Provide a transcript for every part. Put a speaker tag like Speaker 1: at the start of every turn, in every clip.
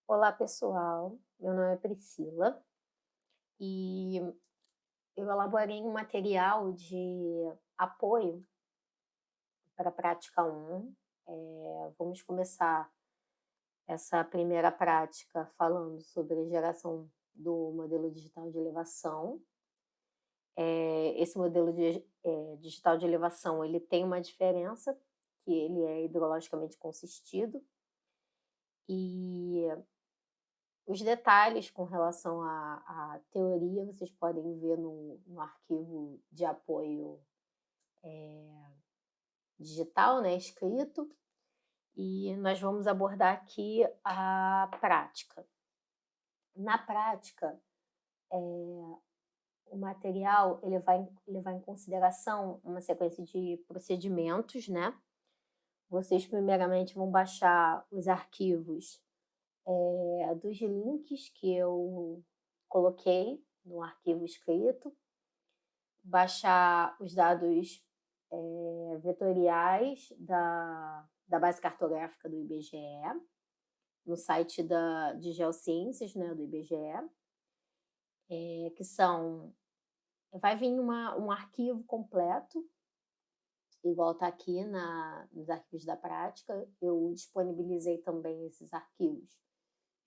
Speaker 1: Olá, pessoal. Meu nome é Priscila e eu elaborei um material de apoio para a prática 1. Vamos começar essa primeira prática falando sobre a geração do modelo digital de elevação. Esse modelo digital de elevação ele tem uma diferença, que ele é hidrologicamente consistido e os detalhes com relação à teoria vocês podem ver no arquivo de apoio digital, né, escrito, e nós vamos abordar aqui a prática. Na prática, o material ele vai levar em consideração uma sequência de procedimentos, né? Vocês primeiramente vão baixar os arquivos dos links que eu coloquei no arquivo escrito, baixar os dados vetoriais da base cartográfica do IBGE, no site de Geociências, né, do IBGE, que são. Vai vir um arquivo completo, igual está aqui nos arquivos da prática. Eu disponibilizei também esses arquivos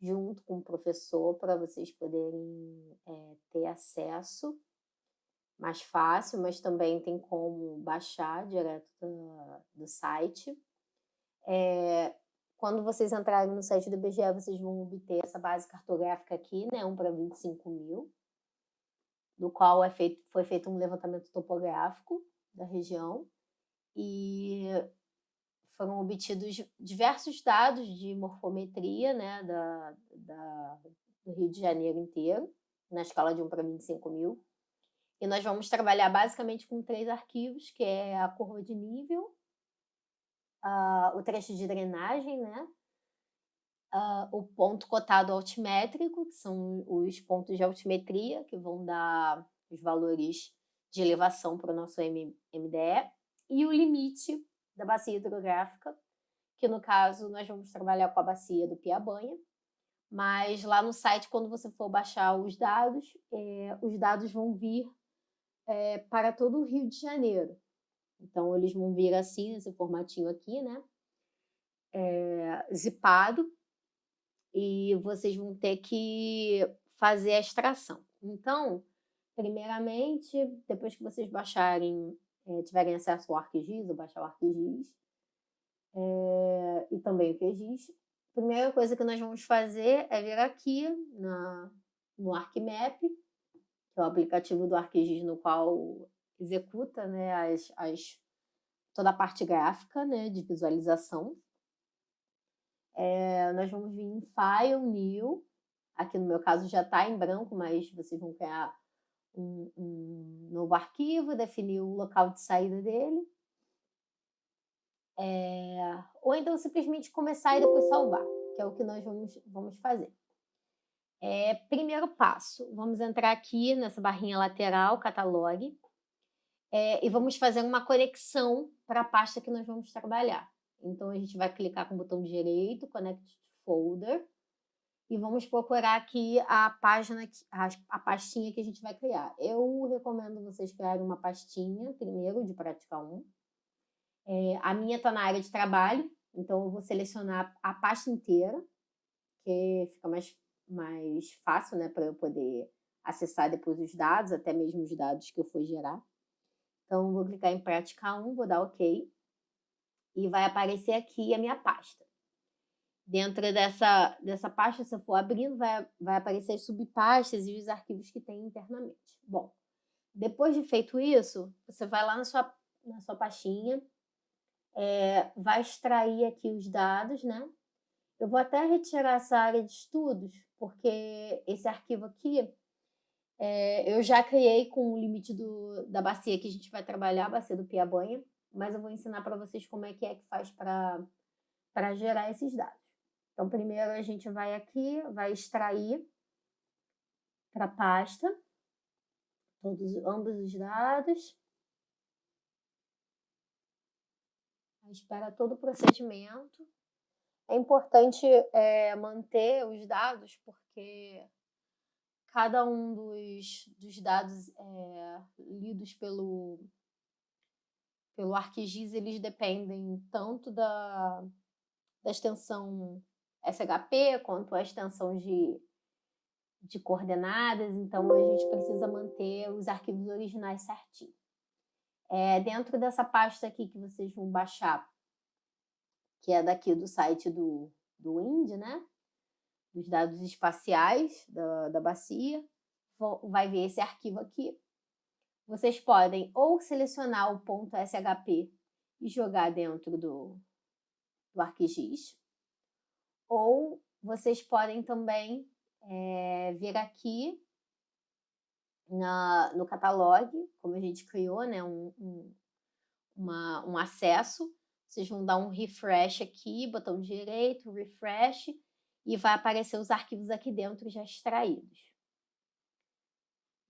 Speaker 1: junto com o professor para vocês poderem ter acesso mais fácil, mas também tem como baixar direto do site. Quando vocês entrarem no site do IBGE, vocês vão obter essa base cartográfica aqui, né, 1 para 25.000, do qual foi feito um levantamento topográfico da região e foram obtidos diversos dados de morfometria, né, do Rio de Janeiro inteiro, na escala de 1 para 25.000. E nós vamos trabalhar basicamente com 3 arquivos, que é a curva de nível, o trecho de drenagem, né, o ponto cotado altimétrico, que são os pontos de altimetria, que vão dar os valores de elevação para o nosso MDE, e o limite da bacia hidrográfica, que no caso nós vamos trabalhar com a bacia do Piabanha, mas lá no site, quando você for baixar os dados vão vir para todo o Rio de Janeiro. Então, eles vão vir assim, nesse formatinho aqui, né? Zipado, e vocês vão ter que fazer a extração. Então, primeiramente, depois que vocês baixarem, tiverem acesso ao ArcGIS, ou baixar o ArcGIS, e também o QGIS, a primeira coisa que nós vamos fazer é vir aqui no ArcMap, que é o aplicativo do ArcGIS no qual executa, né, toda a parte gráfica, né, de visualização. Nós vamos vir em File, New, aqui no meu caso já está em branco, mas vocês vão criar um novo arquivo, definir o local de saída dele, ou então simplesmente começar e depois salvar, que é o que nós vamos fazer. Primeiro passo, vamos entrar aqui nessa barrinha lateral, Catalog, e vamos fazer uma conexão para a pasta que nós vamos trabalhar. Então, a gente vai clicar com o botão direito, Connect to Folder, e vamos procurar aqui a pastinha que a gente vai criar. Eu recomendo vocês criarem uma pastinha, primeiro, de Prática 1. A minha está na área de trabalho, então eu vou selecionar a pasta inteira, que fica mais fácil, né, para eu poder acessar depois os dados, até mesmo os dados que eu for gerar. Então, vou clicar em Prática 1, vou dar OK, e vai aparecer aqui a minha pasta. Dentro dessa pasta, se eu for abrindo, vai aparecer as subpastas e os arquivos que tem internamente. Bom, depois de feito isso, você vai lá na sua pastinha, vai extrair aqui os dados, né? Eu vou até retirar essa área de estudos, porque esse arquivo aqui, eu já criei com o limite da bacia que a gente vai trabalhar, a bacia do Piabanha, mas eu vou ensinar para vocês como é que faz para gerar esses dados. Então, primeiro a gente vai aqui, vai extrair para a pasta ambos os dados. Espera todo o procedimento. É importante manter os dados, porque cada um dos dados lidos pelo ArcGIS, eles dependem tanto da extensão SHP quanto a extensão de coordenadas, então a gente precisa manter os arquivos originais certinho. Dentro dessa pasta aqui que vocês vão baixar, que é daqui do site do INDE, né? Dos dados espaciais da bacia, vai ver esse arquivo aqui. Vocês podem ou selecionar o ponto .shp e jogar dentro do ArcGIS, ou vocês podem também vir aqui no Catalog, como a gente criou, né, um acesso. Vocês vão dar um refresh aqui, botão direito, refresh, e vai aparecer os arquivos aqui dentro já extraídos.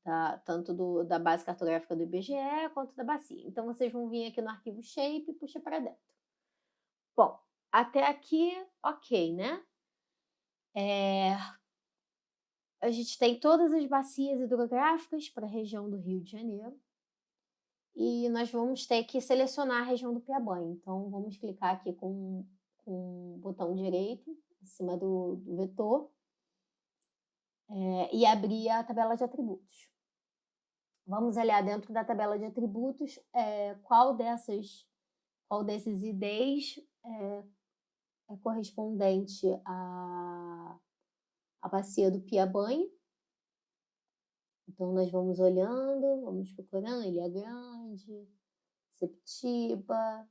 Speaker 1: Tá? Tanto da base cartográfica do IBGE quanto da bacia. Então, vocês vão vir aqui no arquivo shape e puxa para dentro. Bom, até aqui, ok, né? A gente tem todas as bacias hidrográficas para a região do Rio de Janeiro. E nós vamos ter que selecionar a região do Piabanha. Então, vamos clicar aqui com o botão direito, em cima do vetor, e abrir a tabela de atributos. Vamos olhar dentro da tabela de atributos qual desses IDs é correspondente à bacia do Piabanha. Então, nós vamos olhando, vamos procurando Ilha Grande, Septiba.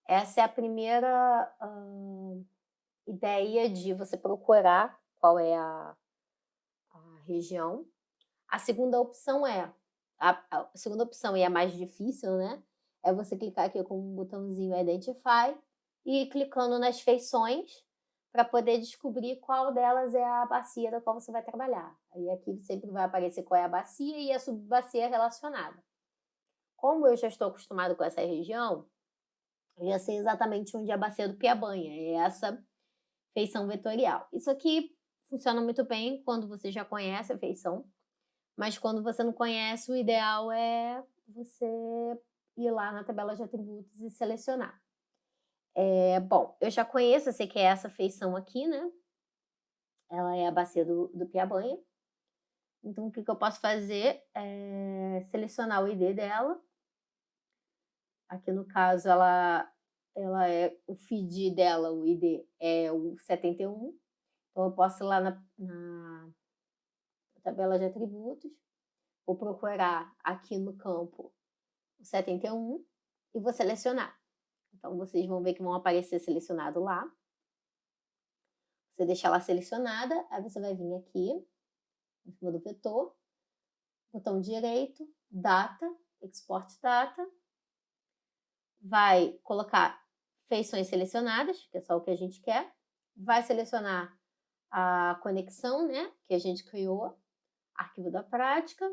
Speaker 1: Essa é a primeira ideia de você procurar qual é a região. A segunda opção a segunda opção, e a mais difícil, né? É você clicar aqui com o botãozinho Identify e ir clicando nas feições para poder descobrir qual delas é a bacia da qual você vai trabalhar. Aí aqui sempre vai aparecer qual é a bacia e a subbacia relacionada. Como eu já estou acostumado com essa região, eu já sei exatamente onde é a bacia do Piabanha, é essa feição vetorial. Isso aqui funciona muito bem quando você já conhece a feição, mas quando você não conhece, o ideal é você ir lá na tabela de atributos e selecionar. Bom, eu já conheço, eu sei que é essa feição aqui, né? Ela é a bacia do Piabanha. Então, o que eu posso fazer é selecionar o ID dela. Aqui no caso, o feed dela, o ID é o 71. Então, eu posso ir lá na tabela de atributos, vou procurar aqui no campo o 71 e vou selecionar. Então, vocês vão ver que vão aparecer selecionado lá. Você deixa ela selecionada, aí você vai vir aqui, em cima do vetor, botão direito, Data, Export Data, vai colocar feições selecionadas, que é só o que a gente quer, vai selecionar a conexão, né, que a gente criou, arquivo da prática,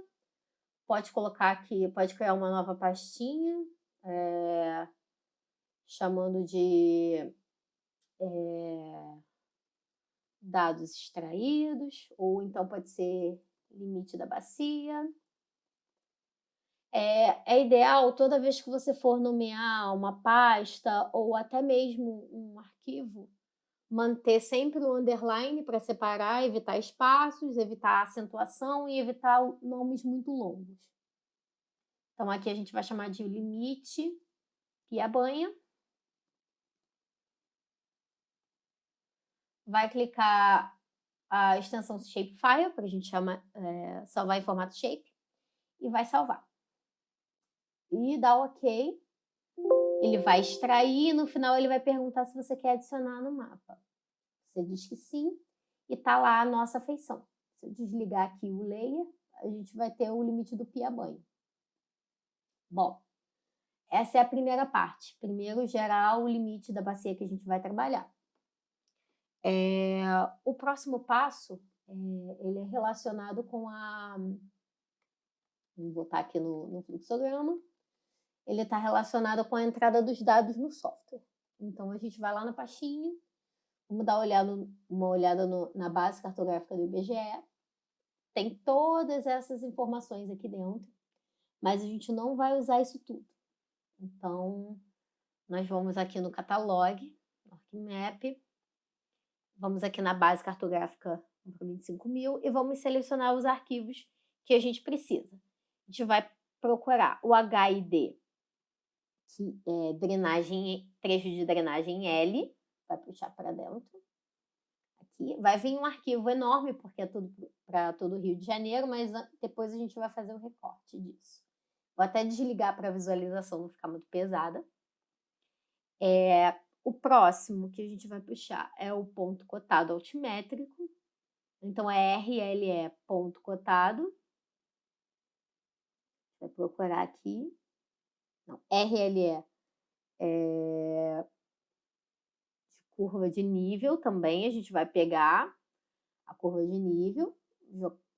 Speaker 1: pode colocar aqui, pode criar uma nova pastinha, chamando de dados extraídos, ou então pode ser limite da bacia. É ideal, toda vez que você for nomear uma pasta ou até mesmo um arquivo, manter sempre o underline para separar, evitar espaços, evitar acentuação e evitar nomes muito longos. Então, aqui a gente vai chamar de limite Piabanha. Vai clicar a extensão Shapefile, para a gente salvar em formato shape, e vai salvar. E dá OK. Ele vai extrair e no final ele vai perguntar se você quer adicionar no mapa. Você diz que sim e está lá a nossa feição. Se eu desligar aqui o layer, a gente vai ter o limite do Piabanha. Bom, Essa é a primeira parte. Primeiro, gerar o limite da bacia que a gente vai trabalhar. O próximo passo, ele é relacionado com a... Vou botar aqui no fluxograma. Ele está relacionado com a entrada dos dados no software. Então, a gente vai lá na pastinha, vamos dar uma olhada na base cartográfica do IBGE. Tem todas essas informações aqui dentro, mas a gente não vai usar isso tudo. Então, nós vamos aqui no Catalog, no ArcMap, vamos aqui na base cartográfica para 25.000 e vamos selecionar os arquivos que a gente precisa. A gente vai procurar o HID, que é trecho de drenagem L, vai puxar para dentro. Aqui vai vir um arquivo enorme, porque é tudo para todo o Rio de Janeiro, mas depois a gente vai fazer o recorte disso. Vou até desligar para a visualização não ficar muito pesada. O próximo que a gente vai puxar é o ponto cotado altimétrico. Então, é RLE ponto cotado. Vai procurar aqui. Não, RLE de curva de nível também. A gente vai pegar a curva de nível.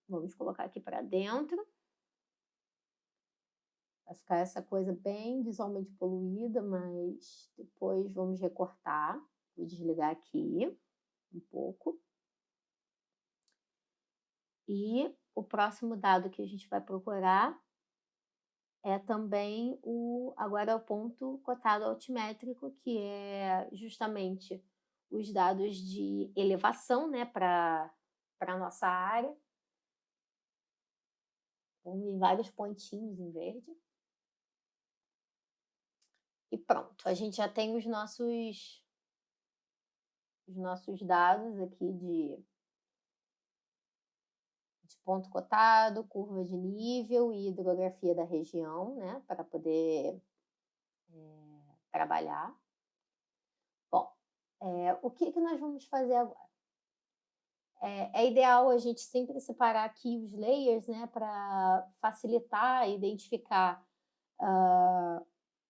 Speaker 1: Vamos colocar aqui para dentro. Vai ficar essa coisa bem visualmente poluída, mas depois vamos recortar. Vou desligar aqui um pouco. E o próximo dado que a gente vai procurar é também agora o ponto cotado altimétrico, que é justamente os dados de elevação, né, para a nossa área. Vamos em vários pontinhos em verde. E pronto, a gente já tem os nossos dados aqui de ponto cotado, curva de nível e hidrografia da região, né, para poder trabalhar. Bom, o que nós vamos fazer agora? É ideal a gente sempre separar aqui os layers, né, para facilitar identificar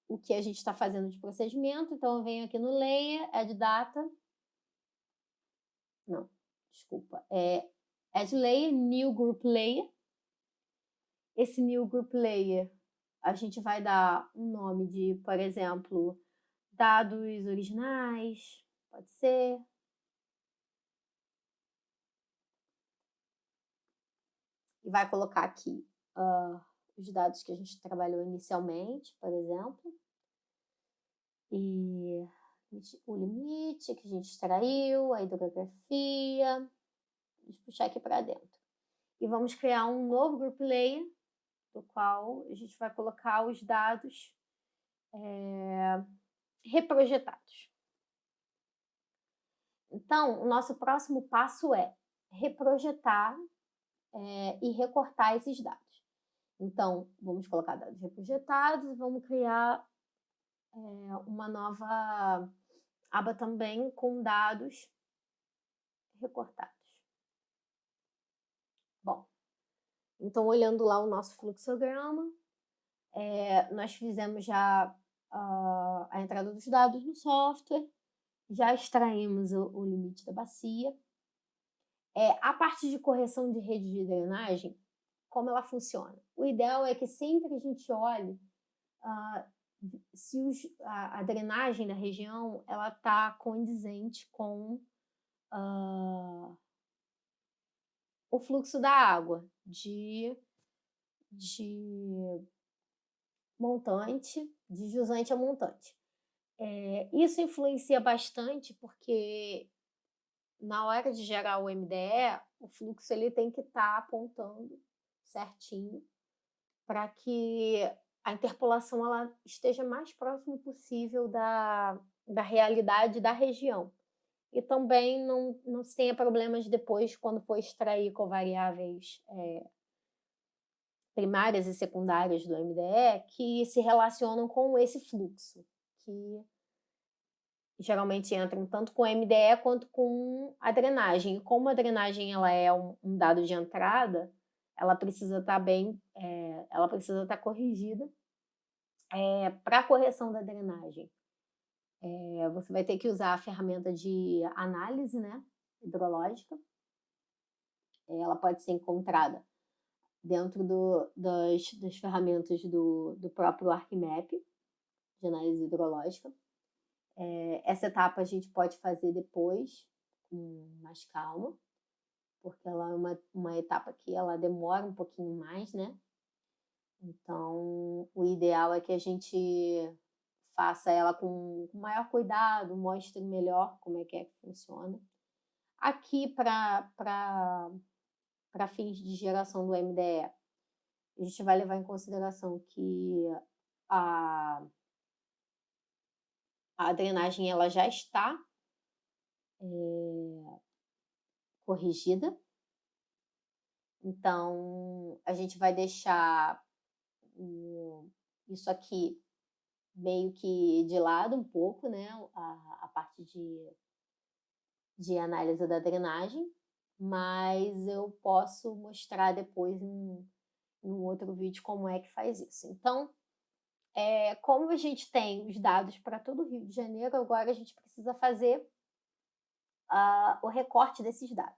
Speaker 1: o que a gente está fazendo de procedimento. Então, eu venho aqui no layer, add data. Não, desculpa. Add layer, new group layer. Esse new group layer, a gente vai dar um nome de, por exemplo, dados originais, pode ser. E vai colocar aqui os dados que a gente trabalhou inicialmente, por exemplo. E o limite que a gente extraiu, a hidrografia. Vamos puxar aqui para dentro. E vamos criar um novo group layer, do qual a gente vai colocar os dados reprojetados. Então, o nosso próximo passo é reprojetar e recortar esses dados. Então, vamos colocar dados reprojetados e vamos criar uma nova aba também com dados recortados. Bom, então, olhando lá o nosso fluxograma, nós fizemos já a entrada dos dados no software, já extraímos o limite da bacia. A parte de correção de rede de drenagem, como ela funciona? O ideal é que sempre a gente olhe se a drenagem da região ela está condizente com o fluxo da água de montante, de jusante a montante. Isso influencia bastante porque na hora de gerar o MDE, o fluxo ele tem que estar apontando certinho para que a interpolação ela esteja mais próximo possível da realidade da região. E também não se tenha problemas depois quando for extrair covariáveis primárias e secundárias do MDE que se relacionam com esse fluxo, que geralmente entram tanto com o MDE quanto com a drenagem. E como a drenagem ela é um dado de entrada, ela precisa estar ela precisa estar corrigida Para a correção da drenagem, você vai ter que usar a ferramenta de análise, né, hidrológica. Ela pode ser encontrada dentro das ferramentas do próprio ArcMap, de análise hidrológica. Essa etapa a gente pode fazer depois, com mais calma, porque ela é uma etapa que ela demora um pouquinho mais, né? Então, o ideal é que a gente faça ela com maior cuidado, mostre melhor como é que funciona. Aqui, para fins de geração do MDE, a gente vai levar em consideração que a, a drenagem ela já está corrigida. Então, a gente vai deixar isso aqui meio que de lado um pouco, né? A parte de análise da drenagem, mas eu posso mostrar depois em um outro vídeo como é que faz isso. Então, como a gente tem os dados para todo o Rio de Janeiro, agora a gente precisa fazer o recorte desses dados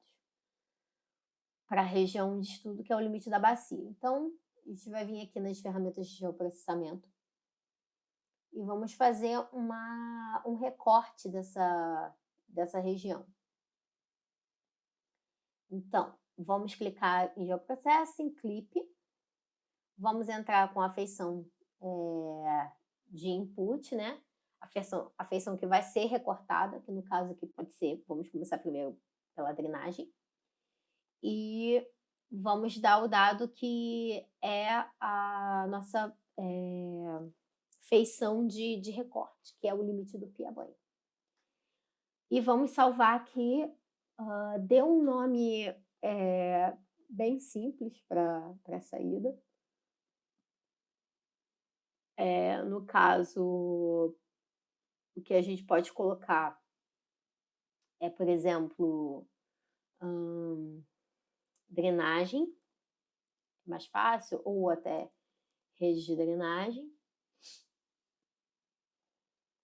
Speaker 1: para a região de estudo, que é o limite da bacia. Então, a gente vai vir aqui nas ferramentas de geoprocessamento e vamos fazer um recorte dessa região. Então, vamos clicar em Geoprocessing, Clip, vamos entrar com a feição de input, né? A feição que vai ser recortada, que no caso aqui pode ser, vamos começar primeiro pela drenagem, e vamos dar o dado que é a nossa feição de recorte, que é o limite do pia-banho. E vamos salvar aqui, dê um nome bem simples para a saída. No caso, o que a gente pode colocar por exemplo, drenagem, mais fácil, ou até rede de drenagem.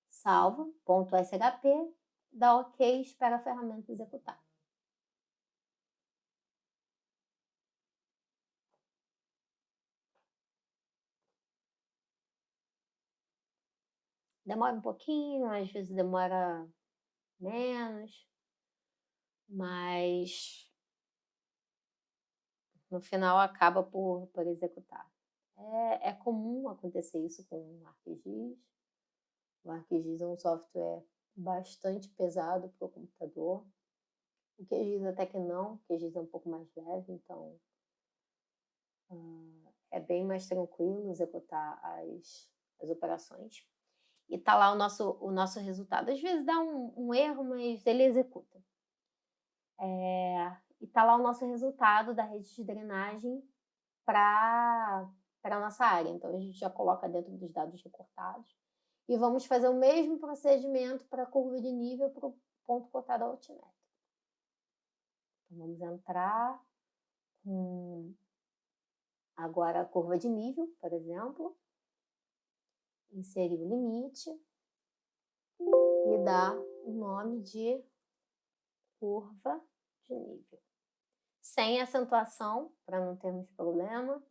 Speaker 1: Salva, .shp, dá OK e espera a ferramenta executar. Demora um pouquinho, às vezes demora menos, mas no final acaba por executar. É comum acontecer isso com o ArcGIS. O ArcGIS é um software bastante pesado para o computador. O QGIS até que não, o QGIS é um pouco mais leve, então é bem mais tranquilo executar as operações. E está lá o nosso resultado. Às vezes dá um erro, mas ele executa. E está lá o nosso resultado da rede de drenagem para a nossa área. Então, a gente já coloca dentro dos dados recortados. E vamos fazer o mesmo procedimento para a curva de nível para o ponto cortado altimétrico. Então, vamos entrar com agora a curva de nível, por exemplo. Inserir o limite e dar o nome de curva de nível. Sem acentuação, para não termos problema.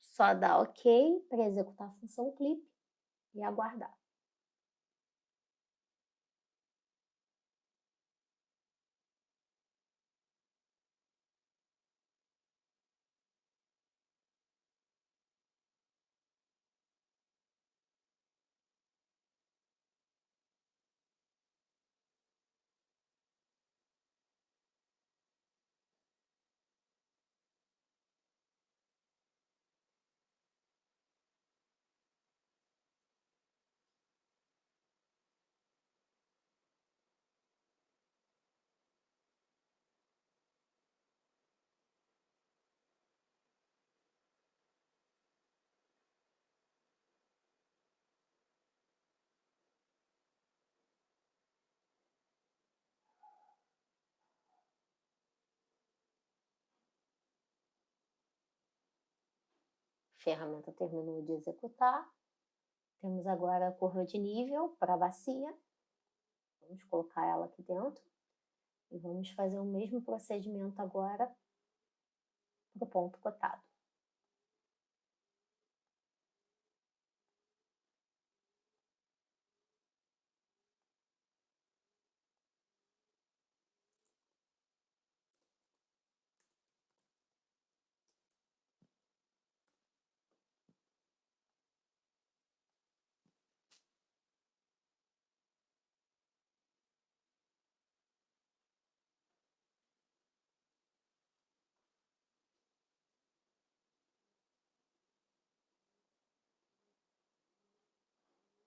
Speaker 1: Só dar OK para executar a função clip e aguardar. ferramenta terminou de executar. Temos agora a curva de nível para a bacia. Vamos colocar ela aqui dentro. E vamos fazer o mesmo procedimento agora para o ponto cotado.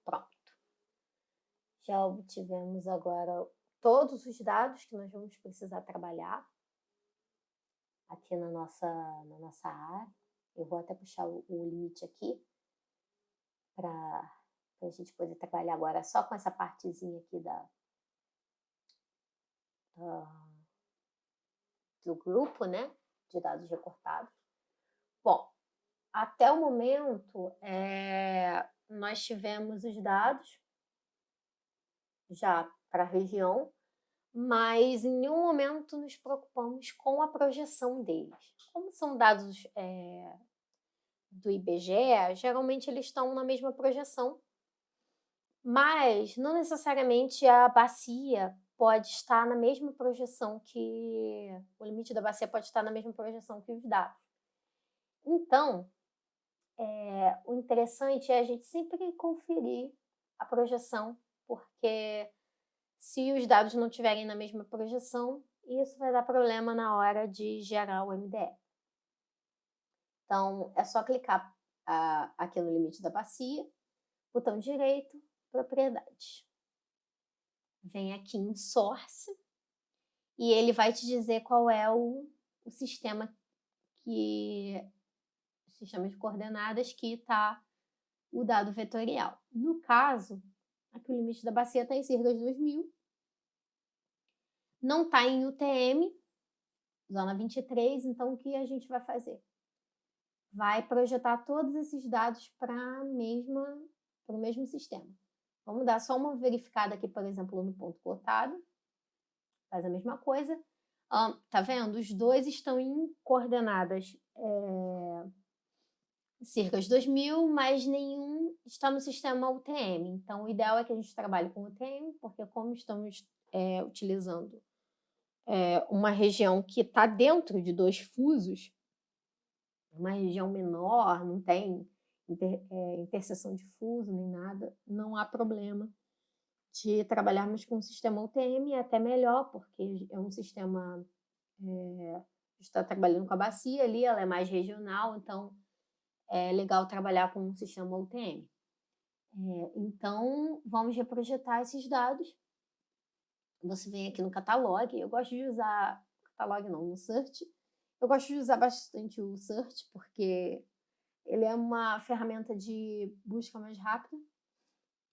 Speaker 1: Pronto. Já obtivemos agora todos os dados que nós vamos precisar trabalhar aqui na nossa área. Eu vou até puxar o limite aqui para a gente poder trabalhar agora só com essa partezinha aqui do grupo, né, de dados recortados. Bom, até o momento, nós tivemos os dados já para a região, mas em nenhum momento nos preocupamos com a projeção deles. Como são dados do IBGE, geralmente eles estão na mesma projeção, mas não necessariamente a bacia pode estar na mesma projeção que... o limite da bacia pode estar na mesma projeção que os dados. Então, o interessante é a gente sempre conferir a projeção, porque se os dados não estiverem na mesma projeção, isso vai dar problema na hora de gerar o MDE. Então, é só clicar aqui no limite da bacia, botão direito, propriedades. Vem aqui em Source e ele vai te dizer qual é o sistema de coordenadas que está o dado vetorial. No caso, aqui o limite da bacia está em Cirgas 2000, não está em UTM, zona 23, então o que a gente vai fazer? Vai projetar todos esses dados para o mesmo sistema. Vamos dar só uma verificada aqui, por exemplo, no ponto cotado. Faz a mesma coisa. Tá vendo? Os dois estão em coordenadas Cirgas 2000, mas nenhum está no sistema UTM. Então, o ideal é que a gente trabalhe com UTM, porque como estamos utilizando uma região que está dentro de 2 fusos, uma região menor, não tem interseção de fuso nem nada, não há problema de trabalharmos com o sistema UTM, é até melhor, porque é um sistema, está trabalhando com a bacia ali, ela é mais regional, então é legal trabalhar com um sistema UTM. Então, vamos reprojetar esses dados. Você vem aqui no Catalog, eu gosto de usar, Catalog não, no Search. Eu gosto de usar bastante o Search, porque ele é uma ferramenta de busca mais rápida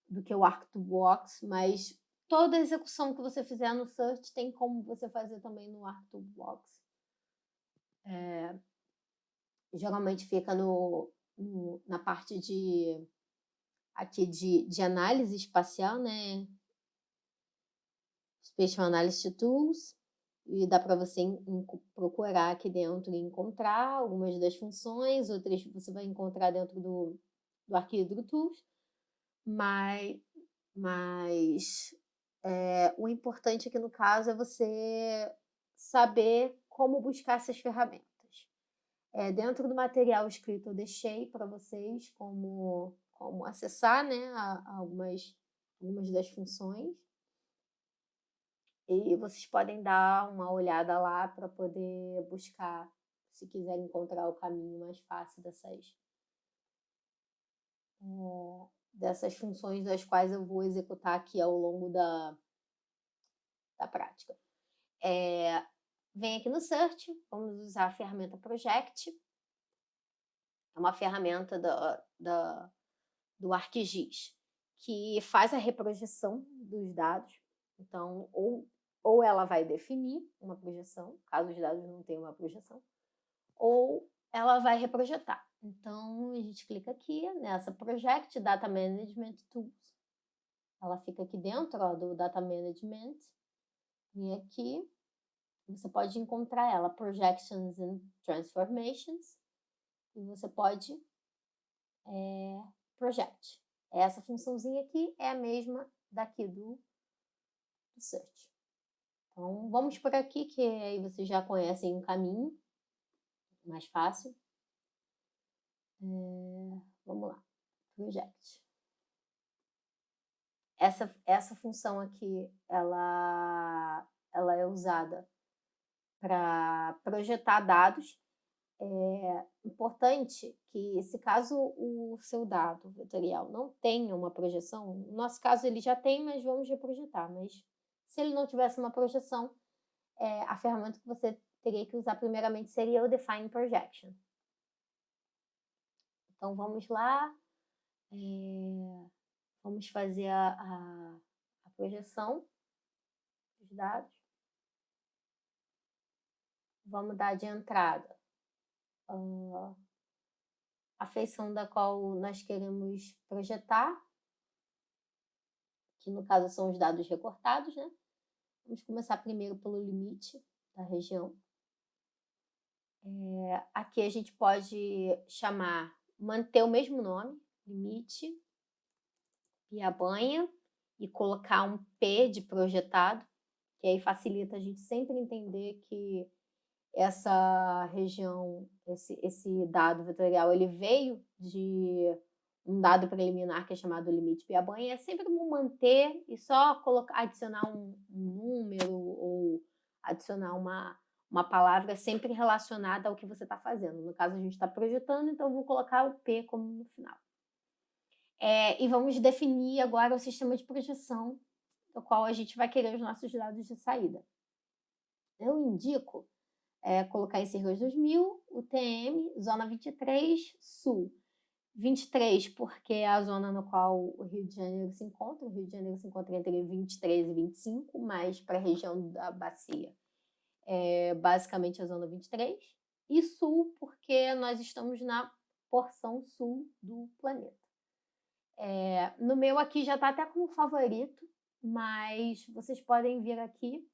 Speaker 1: do que o Arc2Box, mas toda a execução que você fizer no Search tem como você fazer também no Arc2Box. Geralmente fica na parte aqui de análise espacial, né? Spatial Analysis Tools, e dá para você procurar aqui dentro e encontrar algumas das funções, outras você vai encontrar dentro do Arquivo Tools, mas o importante aqui no caso é você saber como buscar essas ferramentas. Dentro do material escrito eu deixei para vocês como acessar, né, algumas das funções. E vocês podem dar uma olhada lá para poder buscar, se quiserem encontrar o caminho mais fácil dessas funções das quais eu vou executar aqui ao longo da prática. Vem aqui no Search, vamos usar a ferramenta Project. É uma ferramenta do ArcGIS que faz a reprojeção dos dados. Então, ou ela vai definir uma projeção, caso os dados não tenham uma projeção, ou ela vai reprojetar. Então, a gente clica aqui nessa Project Data Management Tools. Ela fica aqui dentro, ó, do Data Management. Vem aqui, você pode encontrar ela, Projections and Transformations, e você pode Project. Essa funçãozinha aqui é a mesma daqui do Search. Então, vamos por aqui, que aí vocês já conhecem o caminho, mais fácil. Vamos lá, Project. Essa função aqui, ela é usada para projetar dados. É importante que, se caso o seu dado vetorial não tenha uma projeção, no nosso caso ele já tem, mas vamos reprojetar, mas se ele não tivesse uma projeção, a ferramenta que você teria que usar primeiramente seria o Define Projection. Então vamos lá, vamos fazer a projeção dos dados. Vamos dar de entrada a feição da qual nós queremos projetar, que no caso são os dados recortados, né? Vamos começar primeiro pelo limite da região. Aqui a gente pode manter o mesmo nome, limite, Piabanha, e colocar um P de projetado, que aí facilita a gente sempre entender que essa região, esse dado vetorial, ele veio de um dado preliminar que é chamado limite Piabanha. É sempre bom manter e só adicionar um número ou adicionar uma palavra sempre relacionada ao que você está fazendo. No caso, a gente está projetando, então eu vou colocar o P como no final. E vamos definir agora o sistema de projeção do qual a gente vai querer os nossos dados de saída. Eu indico colocar em Cerros 2000, UTM, Zona 23, Sul. 23 porque é a zona no qual o Rio de Janeiro se encontra. O Rio de Janeiro se encontra entre 23 e 25, mas para a região da bacia é basicamente a zona 23. E Sul porque nós estamos na porção sul do planeta. No meu aqui já está até como favorito, mas vocês podem vir aqui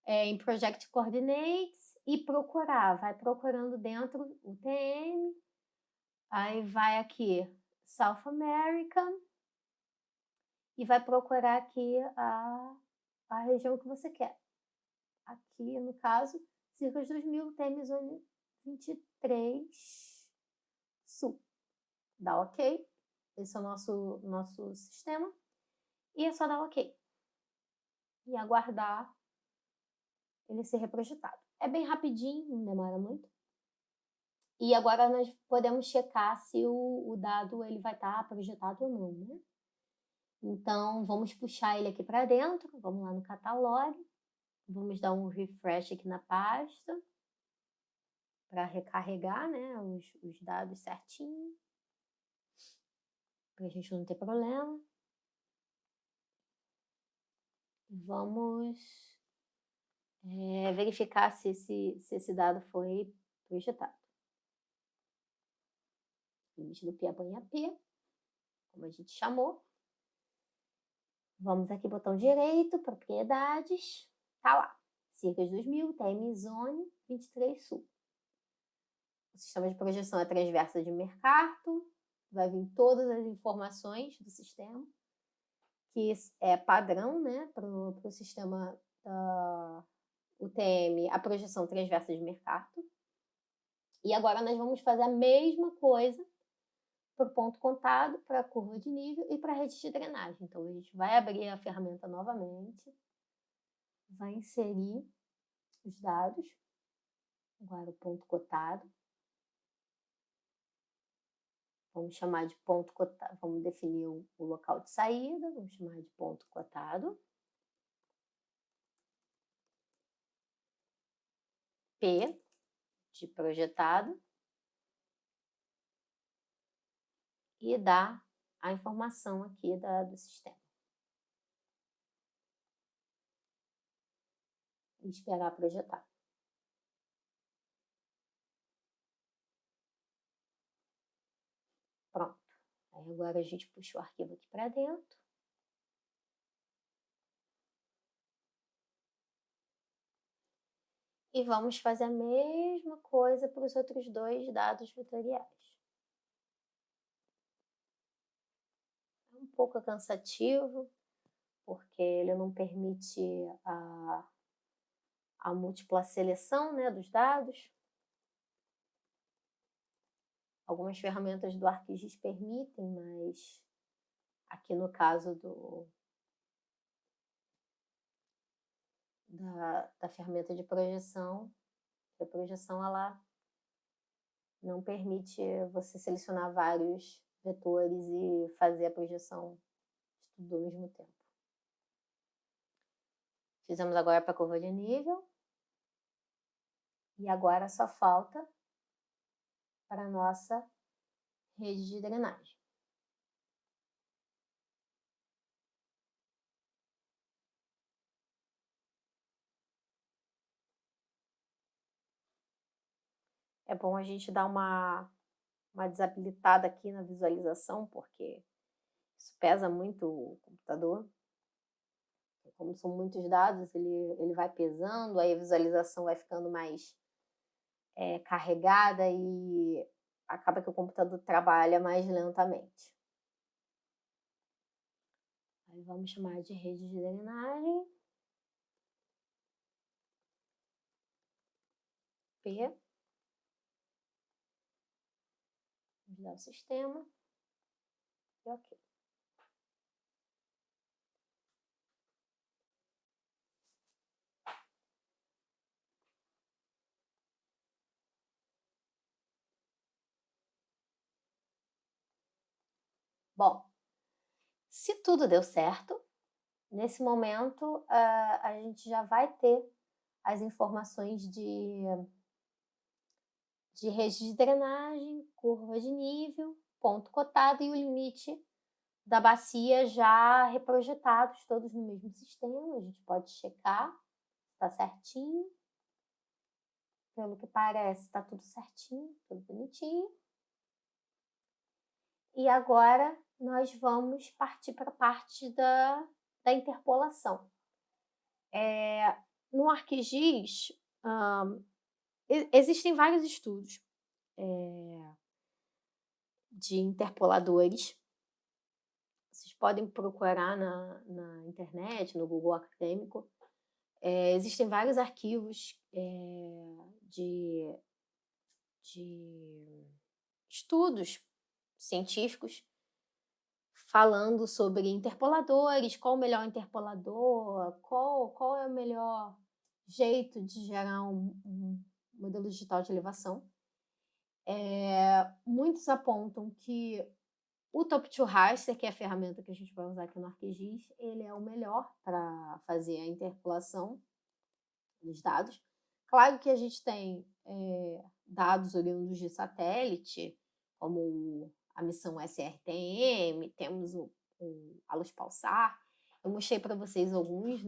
Speaker 1: em Project Coordinates e procurar. Vai procurando dentro o TM, aí vai aqui South America e vai procurar aqui a região que você quer. Aqui, no caso, Circos 2000, TM Zone 23 Sul. Dá OK. Esse é o nosso sistema. E é só dar OK. E aguardar ele ser reprojetado. É bem rapidinho, não demora muito. E agora nós podemos checar se o dado ele vai estar projetado ou não, né? Então, vamos puxar ele aqui para dentro. Vamos lá no catálogo. Vamos dar um refresh aqui na pasta para recarregar, né, os dados certinho, para a gente não ter problema. Vamos verificar se esse dado foi projetado. Limite do Piabanha P, como a gente chamou. Vamos aqui, botão direito, propriedades, tá lá. Circos 2000, TM Zone 23 Sul. O sistema de projeção é transversa de Mercator, vai vir todas as informações do sistema, que é padrão, né, para o sistema da UTM, a projeção transversa de Mercator. E agora nós vamos fazer a mesma coisa para o ponto contado, para a curva de nível e para a rede de drenagem. Então, a gente vai abrir a ferramenta novamente, vai inserir os dados, agora o ponto cotado. Vamos chamar de ponto cotado, vamos definir o local de saída, vamos chamar de ponto cotado. P de projetado. E dar a informação aqui do sistema. E esperar projetar. Aí agora a gente puxa o arquivo aqui para dentro. E vamos fazer a mesma coisa para os outros 2 dados vetoriais. É um pouco cansativo, porque ele não permite a múltipla seleção, né, dos dados. Algumas ferramentas do ArcGIS permitem, mas aqui no caso da ferramenta de projeção, a projeção ela não permite você selecionar vários vetores e fazer a projeção de tudo ao mesmo tempo. Fizemos agora para a curva de nível. E agora só falta para a nossa rede de drenagem. É bom a gente dar uma desabilitada aqui na visualização, porque isso pesa muito o computador. Como são muitos dados, ele vai pesando, aí a visualização vai ficando mais carregada e acaba que o computador trabalha mais lentamente. Aí vamos chamar de rede de drenagem. P. Vamos dar o sistema. E ok. Bom, se tudo deu certo, nesse momento a gente já vai ter as informações de rede de drenagem, curva de nível, ponto cotado e o limite da bacia já reprojetados, todos no mesmo sistema. A gente pode checar se está certinho. Pelo que parece, está tudo certinho, tudo bonitinho. E agora nós vamos partir para a parte da interpolação. No ArcGIS, existem vários estudos de interpoladores. Vocês podem procurar na internet, no Google Acadêmico. Existem vários arquivos de estudos científicos falando sobre interpoladores, qual o melhor interpolador, qual é o melhor jeito de gerar um modelo digital de elevação. Muitos apontam que o Top2Raster, que é a ferramenta que a gente vai usar aqui no ArcGIS, ele é o melhor para fazer a interpolação dos dados. Claro que a gente tem dados oriundos de satélite, como a missão SRTM, temos o ALOS-PALSAR. Eu mostrei para vocês algumas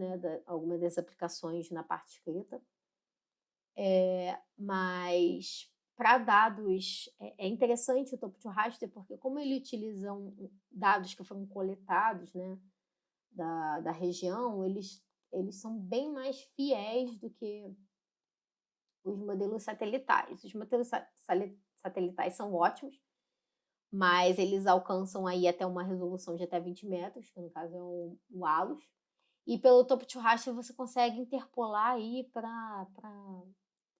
Speaker 1: das aplicações na parte escrita. Mas para dados, é interessante o Top2Raster, porque como ele utiliza dados que foram coletados, né, da região, eles são bem mais fiéis do que os modelos satelitais. Os modelos satelitais são ótimos, mas eles alcançam aí até uma resolução de até 20 metros, que no caso é o ALOS. E pelo Top2Raster você consegue interpolar aí para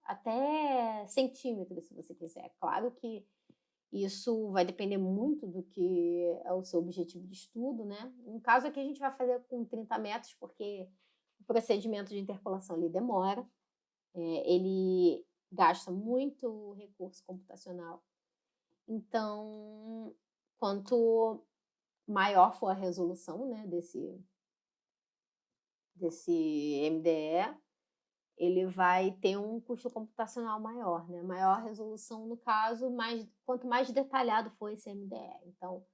Speaker 1: até centímetros, se você quiser. Claro que isso vai depender muito do que é o seu objetivo de estudo, né? No caso aqui a gente vai fazer com 30 metros, porque o procedimento de interpolação ele demora, ele gasta muito recurso computacional. Então, quanto maior for a resolução, né, desse MDE, ele vai ter um custo computacional maior, né? Maior resolução, no caso, quanto mais detalhado for esse MDE. Então,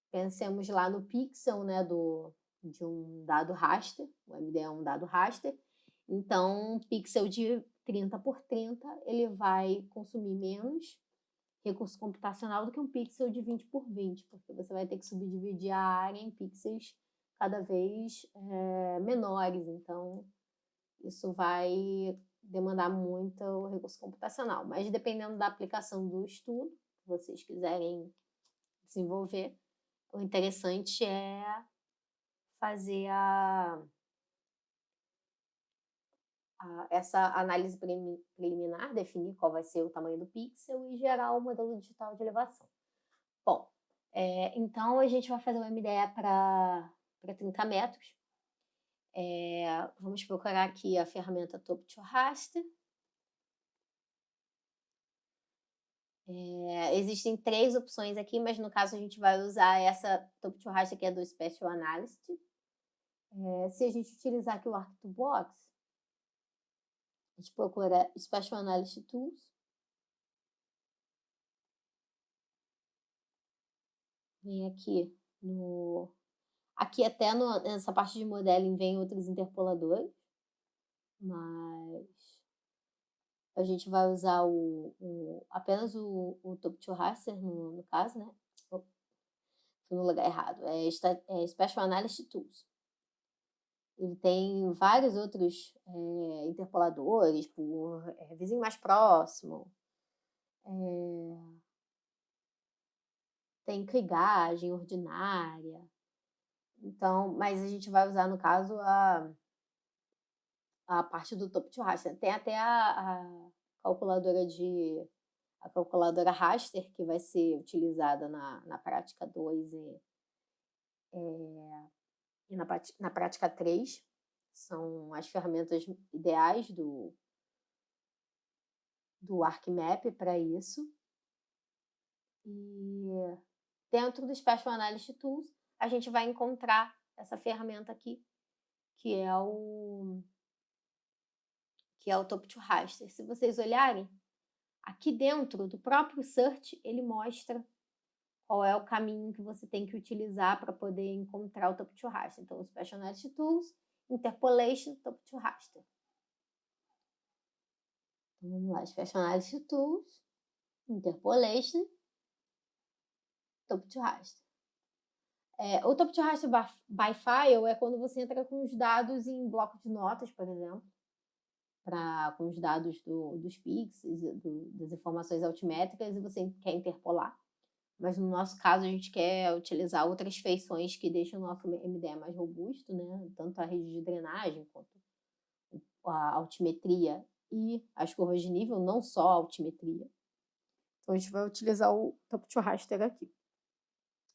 Speaker 1: pensemos lá no pixel, né, de um dado raster, o MDE é um dado raster. Então, um pixel de 30 por 30, ele vai consumir menos recurso computacional do que um pixel de 20 por 20, porque você vai ter que subdividir a área em pixels cada vez menores, então isso vai demandar muito recurso computacional. Mas dependendo da aplicação do estudo, que vocês quiserem desenvolver, o interessante é fazer essa análise preliminar, definir qual vai ser o tamanho do pixel e gerar o modelo digital de elevação. Bom, então a gente vai fazer uma MDE para 30 metros. Vamos procurar aqui a ferramenta Top to Raster. Existem 3 opções aqui, mas no caso a gente vai usar essa Top to Raster, que é do Special Analyst. Se a gente utilizar aqui o Arc2Box, a gente procura Special Analyst Tools. Vem aqui Aqui até nessa parte de modeling vem outros interpoladores, mas a gente vai usar apenas o Top to Raster no caso, né? Fui no lugar errado. É Special Analyst Tools. Ele tem vários outros interpoladores por vizinho mais próximo. Tem krigagem ordinária. Então, mas a gente vai usar, no caso, a parte do Top to Raster. Tem até a calculadora raster, que vai ser utilizada na prática 2 e na prática 3. São as ferramentas ideais do ArcMap para isso. E dentro do Special Analyst Tools, a gente vai encontrar essa ferramenta aqui, que é o Top to Raster. Se vocês olharem, aqui dentro do próprio search, ele mostra qual é o caminho que você tem que utilizar para poder encontrar o Top to Raster. Então, o Special Analyst Tools, Interpolation, Top to Raster. Então, vamos lá, Special Analyst Tools, Interpolation, Top to Raster. O Top to Raster by File é quando você entra com os dados em bloco de notas, por exemplo, com os dados dos pixels, das informações altimétricas, e você quer interpolar. Mas no nosso caso a gente quer utilizar outras feições que deixam o nosso MDE mais robusto, né? Tanto a rede de drenagem quanto a altimetria e as curvas de nível, não só a altimetria. Então a gente vai utilizar o Top to Raster aqui.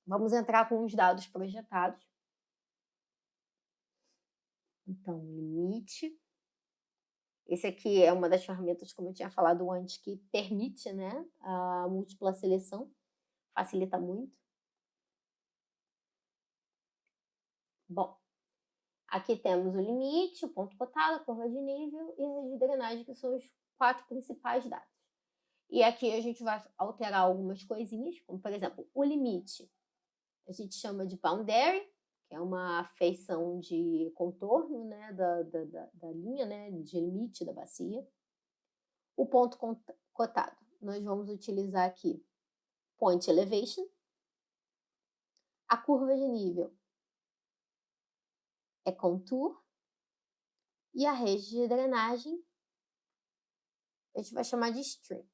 Speaker 1: Vamos entrar com os dados projetados. Então, limite. Esse aqui é uma das ferramentas, como eu tinha falado antes, que permite, né, a múltipla seleção. Facilita muito. Bom, aqui temos o limite, o ponto cotado, a curva de nível e a rede de drenagem, que são os 4 principais dados. E aqui a gente vai alterar algumas coisinhas, como por exemplo, o limite. A gente chama de boundary, que é uma feição de contorno, né, da linha, né, de limite da bacia. O ponto cotado, nós vamos utilizar aqui point elevation. A curva de nível é contour. E a rede de drenagem a gente vai chamar de stream.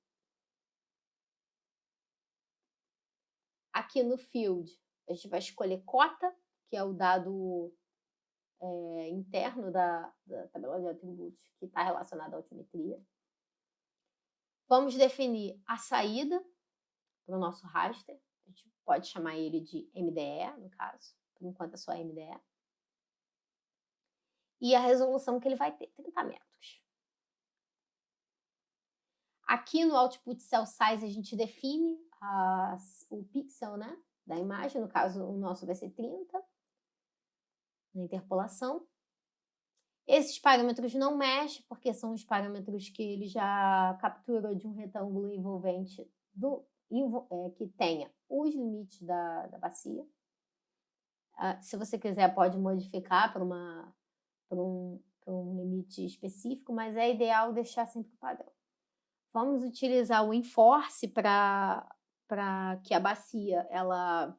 Speaker 1: Aqui no field, a gente vai escolher cota, que é o dado interno da tabela de atributos que está relacionado à altimetria. Vamos definir a saída para o nosso raster. A gente pode chamar ele de MDE, no caso. Por enquanto é só MDE. E a resolução que ele vai ter, 30 metros. Aqui no Output Cell Size a gente define o pixel, né, da imagem. No caso, o nosso vai ser 30. Na interpolação. Esses parâmetros não mexem, porque são os parâmetros que ele já captura de um retângulo envolvente que tenha os limites da bacia. Se você quiser, pode modificar para um limite específico, mas é ideal deixar sempre o padrão. Vamos utilizar o Enforce para que a bacia ela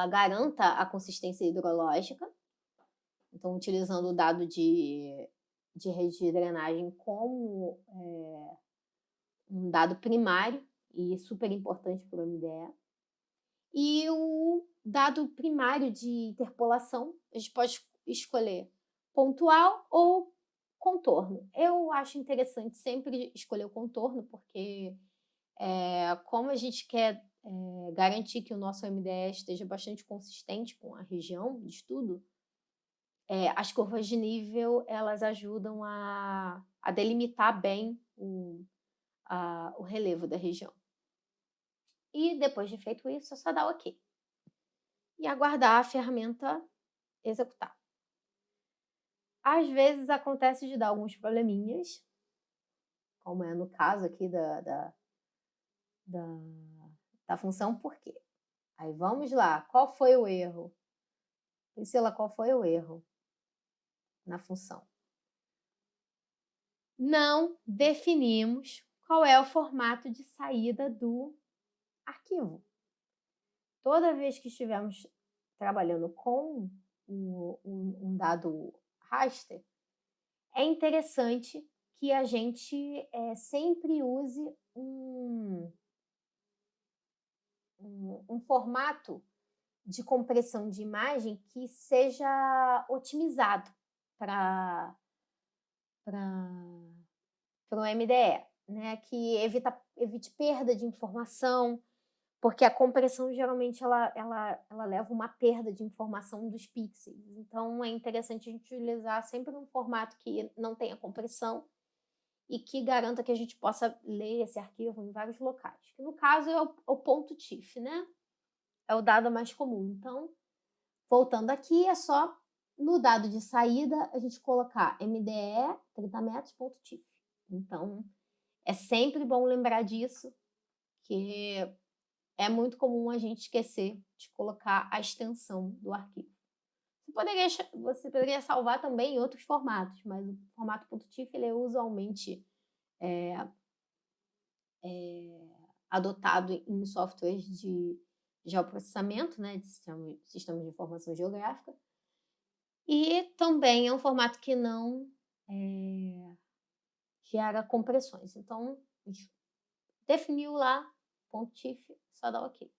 Speaker 1: garanta a consistência hidrológica. Então, utilizando o dado de rede de drenagem como um dado primário e super importante para o MDE. E o dado primário de interpolação, a gente pode escolher pontual ou contorno. Eu acho interessante sempre escolher o contorno, porque como a gente quer garantir que o nosso MDE esteja bastante consistente com a região de estudo, as curvas de nível elas ajudam a delimitar bem o relevo da região. E depois de feito isso, é só dar OK. E aguardar a ferramenta executar. Às vezes acontece de dar alguns probleminhas, como é no caso aqui da função, por quê? Aí vamos lá, qual foi o erro? Priscila, qual foi o erro na função? Não definimos qual é o formato de saída do arquivo. Toda vez que estivermos trabalhando com um dado raster, é interessante que a gente sempre use um formato de compressão de imagem que seja otimizado para o MDE, né? Que evite perda de informação, porque a compressão geralmente ela leva uma perda de informação dos pixels. Então é interessante a gente utilizar sempre um formato que não tenha compressão e que garanta que a gente possa ler esse arquivo em vários locais. Que no caso é o ponto .tif, né? É o dado mais comum. Então, voltando aqui, é só no dado de saída a gente colocar MDE 30 metros, ponto .tif. Então, é sempre bom lembrar disso, que é muito comum a gente esquecer de colocar a extensão do arquivo. Você poderia salvar também em outros formatos, mas o formato .tif ele é usualmente adotado em softwares de geoprocessamento, né, de sistemas de informação geográfica, e também é um formato que não gera compressões. Então, a gente definiu lá, .tif, só dá OK.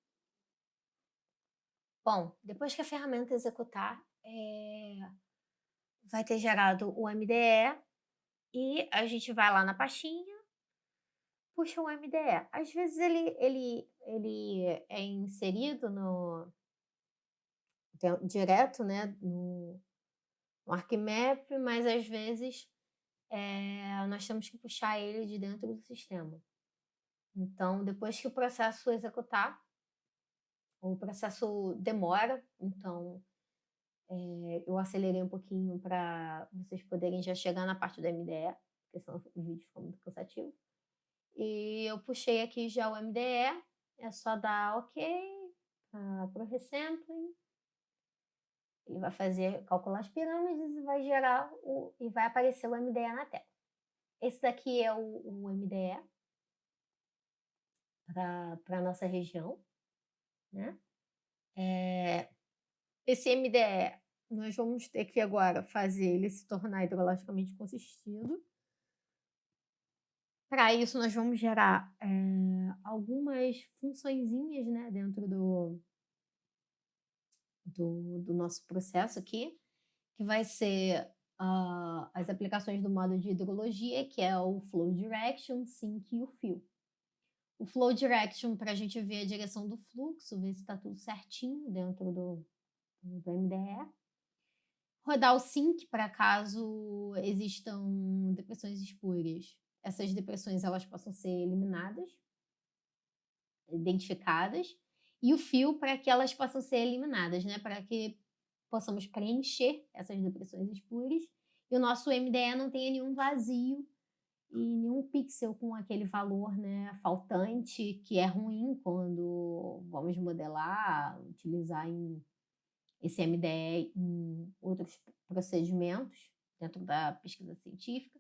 Speaker 1: Bom, depois que a ferramenta executar, vai ter gerado o MDE e a gente vai lá na pastinha, puxa o MDE. Às vezes ele é inserido direto, né, no ArcMap, mas às vezes nós temos que puxar ele de dentro do sistema. Então, depois que o processo executar, o processo demora, então eu acelerei um pouquinho para vocês poderem já chegar na parte do MDE, porque senão o vídeo fica muito cansativo. E eu puxei aqui já o MDE, é só dar OK para o resampling. Ele vai calcular as pirâmides e vai gerar e vai aparecer o MDE na tela. Esse daqui é o MDE para a nossa região, né? Esse MDE, nós vamos ter que agora fazer ele se tornar hidrologicamente consistido. Para isso, nós vamos gerar algumas funçõezinhas, né, dentro do nosso processo aqui, que vai ser as aplicações do modo de hidrologia, que é o Flow Direction, Sink e o Fill. O Flow Direction para a gente ver a direção do fluxo, ver se está tudo certinho dentro do MDE. Rodar o Sink para caso existam depressões espúrias. Essas depressões elas possam ser eliminadas, identificadas. E o Fill para que elas possam ser eliminadas, né? Para que possamos preencher essas depressões espúrias e o nosso MDE não tenha nenhum vazio e nenhum pixel com aquele valor, né, faltante, que é ruim quando vamos modelar, utilizar esse MDE em outros procedimentos dentro da pesquisa científica.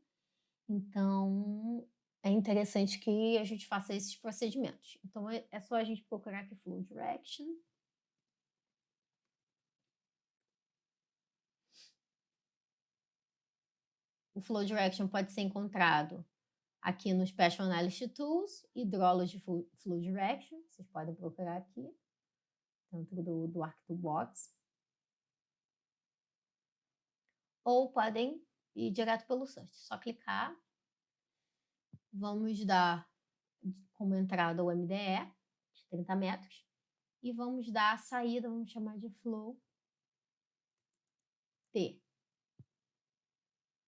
Speaker 1: Então, é interessante que a gente faça esses procedimentos. Então, é só a gente procurar aqui Flow Direction. O Flow Direction pode ser encontrado aqui no Special Analysis Tools, Hydrology Flow Direction, vocês podem procurar aqui, dentro do ArcToolbox. Ou podem ir direto pelo search, só clicar. Vamos dar como entrada o MDE, de 30 metros, e vamos dar a saída, vamos chamar de Flow T,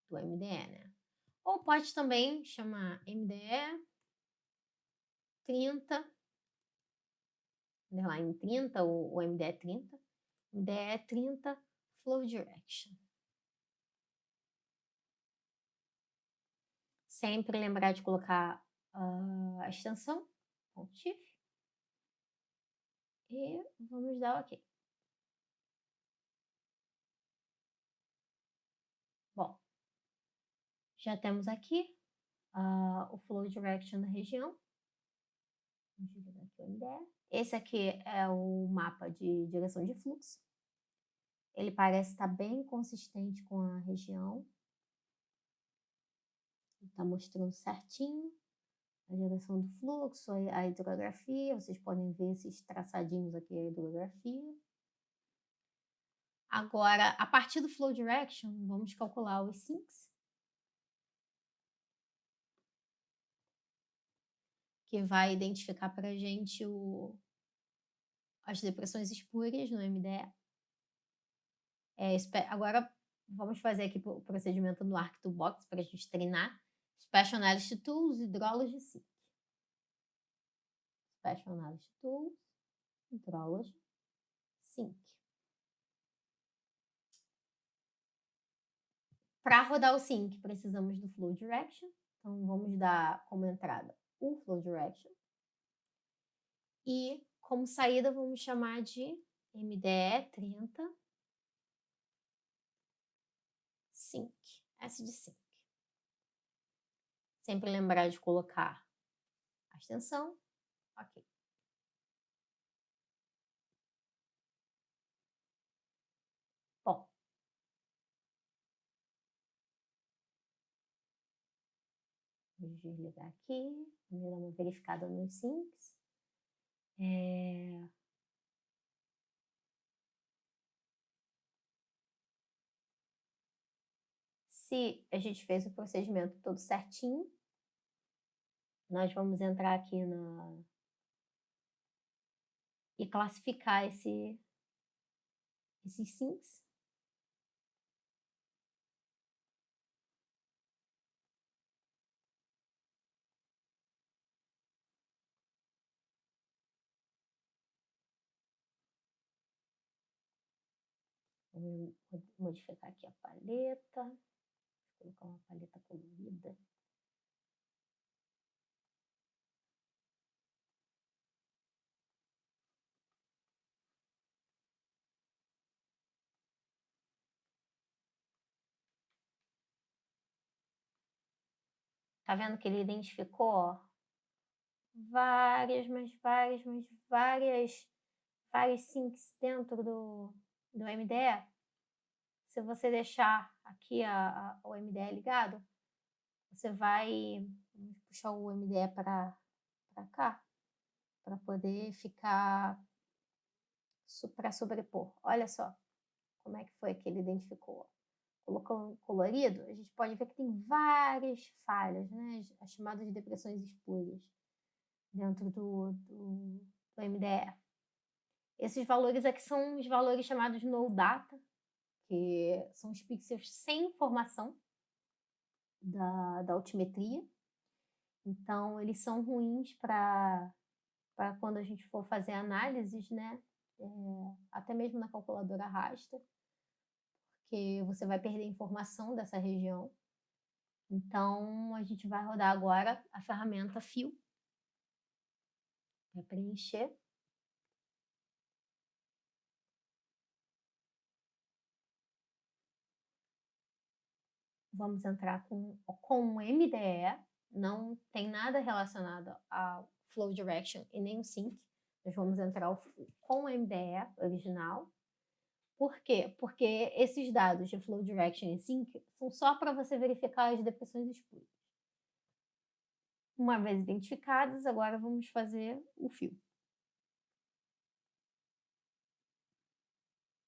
Speaker 1: do MDE, né? Ou pode também chamar MDE 30, underline 30, ou MDE 30, MDE 30 Flow Direction. Sempre lembrar de colocar a extensão, Shift, e vamos dar OK. Bom, já temos aqui o Flow Direction da região. Vamos ligar aqui o MDE. Esse aqui é o mapa de direção de fluxo. Ele parece estar bem consistente com a região. Está mostrando certinho a direção do fluxo, a hidrografia. Vocês podem ver esses traçadinhos aqui, a hidrografia. Agora, a partir do Flow Direction, vamos calcular os sinks, que vai identificar para a gente as depressões espúrias no MDE. Agora, vamos fazer aqui o procedimento no ArcToolbox para a gente treinar. Special Analysis Tools, Hydrology Sink. Special Analysis Tools, Hydrology Sink. Para rodar o Sink, precisamos do Flow Direction. Então, vamos dar como entrada o Flow Direction. E como saída, vamos chamar de MDE 30 Sink. S de Sink. Sempre lembrar de colocar a extensão. OK. Bom. Vamos desligar aqui. Vamos dar uma verificada nos sinks. Se a gente fez o procedimento todo certinho, nós vamos entrar aqui e classificar esses sinks. Vamos modificar aqui a paleta. Vou colocar uma paleta colorida. Tá vendo que ele identificou, ó, várias sinks dentro do MDE? Se você deixar aqui o MDE ligado, você vai puxar o MDE para cá, para poder ficar para sobrepor. Olha só como é que foi que ele identificou. Colocando colorido, a gente pode ver que tem várias falhas, né? As chamadas de depressões espúrias dentro do MDE. Esses valores aqui são os valores chamados no data, que são os pixels sem informação da altimetria. Então, eles são ruins para quando a gente for fazer análises, né? Até mesmo na calculadora raster, porque você vai perder informação dessa região. Então, a gente vai rodar agora a ferramenta Fill para preencher. Vamos entrar com o MDE, não tem nada relacionado ao Flow Direction e nem o Sync. Nós vamos entrar com o MDE original. Por quê? Porque esses dados de Flow Direction e Sync são só para você verificar as depressões espúrias. Uma vez identificadas, agora vamos fazer o fio.